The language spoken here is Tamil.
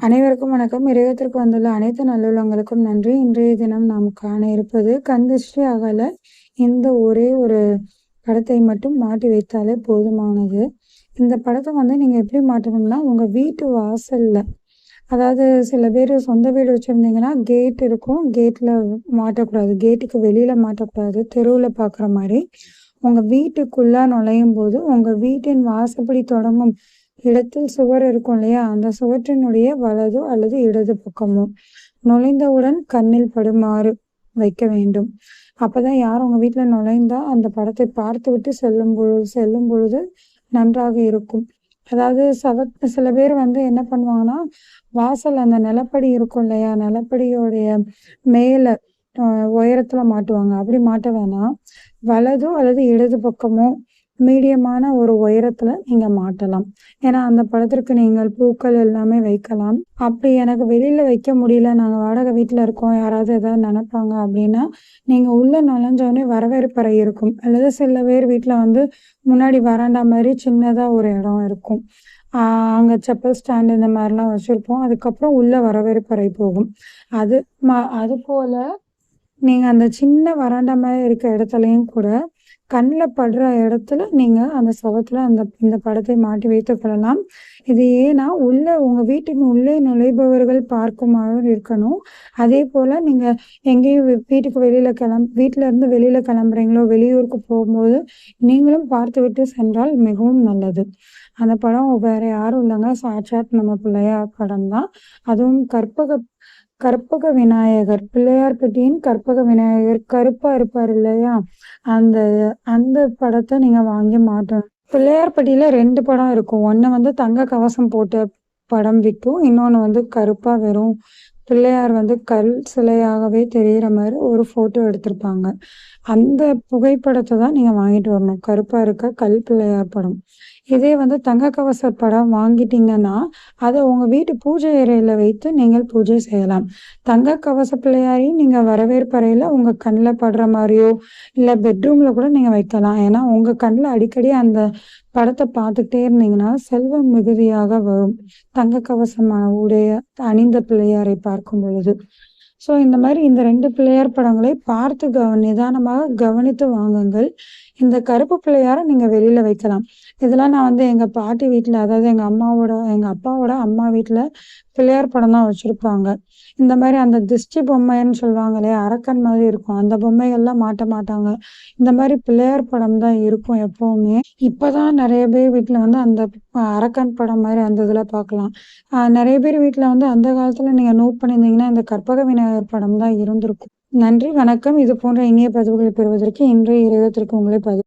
அனைவருக்கும் வணக்கம். இறைவத்திற்கு வந்துள்ள அனைத்து நல்லுள்ளங்களுக்கும் நன்றி. இன்றைய தினம் நாம் காண இருப்பது கண் திருஷ்டி அகல இந்த ஒரே ஒரு படத்தை மட்டும் மாட்டி வைத்தாலே போதுமானது. இந்த படத்தை நீங்கள் எப்படி மாட்டணும்னா, உங்கள் வீட்டு வாசலில், அதாவது சில பேர் சொந்த வீடு வச்சுருந்தீங்கன்னா கேட் இருக்கும், கேட்டில் மாட்டக்கூடாது, கேட்டுக்கு வெளியில் மாட்டக்கூடாது, தெருவில் பார்க்குற மாதிரி. உங்கள் வீட்டுக்குள்ளே நுழையும் போது உங்கள் வீட்டின் வாசப்படி தொடங்கும் இடத்தில் சுவர் இருக்கும் இல்லையா, அந்த சுவற்றினுடைய வலது அல்லது இடது பக்கமோ நுழைந்தவுடன் கண்ணில் படுமாறு வைக்க வேண்டும். அப்பதான் யார் உங்க வீட்டுல நுழைந்தா அந்த படத்தை பார்த்து விட்டு செல்லும் பொழுது நன்றாக இருக்கும். அதாவது சில பேர் என்ன பண்ணுவாங்கன்னா, வாசல் அந்த நிலப்படி இருக்கும் இல்லையா, நிலப்படியோடைய மேல உயரத்துல மாட்டுவாங்க. அப்படி மாட்ட வேணாம், வலதோ அல்லது இடது பக்கமோ மீடியமான ஒரு உயரத்துல நீங்க மாட்டலாம். ஏன்னா அந்த படத்திற்கு நீங்கள் பூக்கள் எல்லாமே வைக்கலாம். அப்படி எனக்கு வெளியில வைக்க முடியல, நாங்க வாடகை வீட்டுல இருக்கோம், யாராவது ஏதாவது நினைப்பாங்க அப்படின்னா, நீங்க உள்ள நுழைஞ்சோடனே வரவேற்பறை இருக்கும், அல்லது சில பேர் வீட்டுல முன்னாடி வராண்டா மாதிரி சின்னதா ஒரு இடம் இருக்கும். அங்க செப்பல் ஸ்டாண்ட் இந்த மாதிரிலாம் வச்சிருப்போம். அதுக்கப்புறம் உள்ள வரவேற்பறை போகும். அது போல நீங்க அந்த சின்ன வராண்டா மாதிரி இருக்க இடத்துலயும் கூட கண்ணில் படுற இடத்துல நீங்க அந்த சுவத்துல இந்த படத்தை மாட்டி வைத்துக் கொள்ளலாம். இது ஏன்னா உங்க வீட்டின் உள்ளே நுழைபவர்கள் பார்க்குமாறு இருக்கணும். அதே போல நீங்க எங்கேயும் வீட்டுக்கு வெளியில வீட்டுல இருந்து வெளியில கிளம்புறீங்களோ, வெளியூருக்கு போகும்போது நீங்களும் பார்த்து விட்டு சென்றால் மிகவும் நல்லது. அந்த படம் வேற யாரும் இல்லைங்க, சாட்சாத் நம்ம பிள்ளையார் படம் தான். அதுவும் கற்பக விநாயகர், பிள்ளையார்பட்டியின் கற்பக விநாயகர் கருப்பா இருப்பார் இல்லையா, அந்த அந்த படத்தை நீங்க வாங்கி மாட்டணும். பிள்ளையார்பட்டியில 2 படம் இருக்கும். ஒண்ணு தங்க கவசம் போட்ட படம் விற்கும், இன்னொன்னு கருப்பா வெறும் பிள்ளையார் கல் சிலையாகவே தெரிகிற மாதிரி ஒரு போட்டோ எடுத்திருப்பாங்க. அந்த புகைப்படத்தை தான் நீங்க வாங்கிட்டு வரணும், கருப்பா இருக்க கல் பிள்ளையார் படம். இதே தங்க கவச படம் வாங்கிட்டீங்கன்னா அதை உங்க வீட்டு பூஜை அறையில வைத்து நீங்கள் பூஜை செய்யலாம். தங்க கவச பிள்ளையாரையும் நீங்க வரவேற்பறையில உங்க கண்ணில் படுற மாதிரியோ இல்ல பெட்ரூம்ல கூட நீங்க வைக்கலாம். ஏன்னா உங்க கண்ணில் அடிக்கடி அந்த படத்தை பார்த்துக்கிட்டே இருந்தீங்கன்னா செல்வம் மிகுதியாக வரும், தங்க கவசம் உடைய அணிந்த பிள்ளையாரை பார்க்கும் பொழுது. ஸோ இந்த மாதிரி இந்த 2 பிள்ளையார் படங்களை பார்த்து நிதானமாக கவனித்து வாங்குங்கள். இந்த கருப்பு பிள்ளையாரை நீங்க வெளியில வைக்கலாம். இதெல்லாம் நான் எங்க பாட்டி வீட்டுல, அதாவது எங்க அப்பாவோட அம்மா வீட்டுல பிள்ளையார் படம் தான் வச்சிருப்பாங்க. இந்த மாதிரி அந்த திருஷ்டி பொம்மைன்னு சொல்லுவாங்க இல்லையா, அரக்கன் மாதிரி இருக்கும், அந்த பொம்மைகள்லாம் மாட்ட மாட்டாங்க. இந்த மாதிரி பிள்ளையார் படம் தான் இருக்கும் எப்பவுமே. இப்பதான் நிறைய பேர் வீட்டுல அந்த அரக்கன் படம் மாதிரி அந்த இதுல பார்க்கலாம். நிறைய பேர் வீட்டுல அந்த காலத்துல நீங்க நோட் பண்ணியிருந்தீங்கன்னா இந்த கற்பக விநாயகர் படம் தான் இருந்திருக்கும். நன்றி, வணக்கம். இது போன்ற இனிய பதிவுகளை பெறுவதற்கு இன்றைய இறைவத்திற்கு உங்களை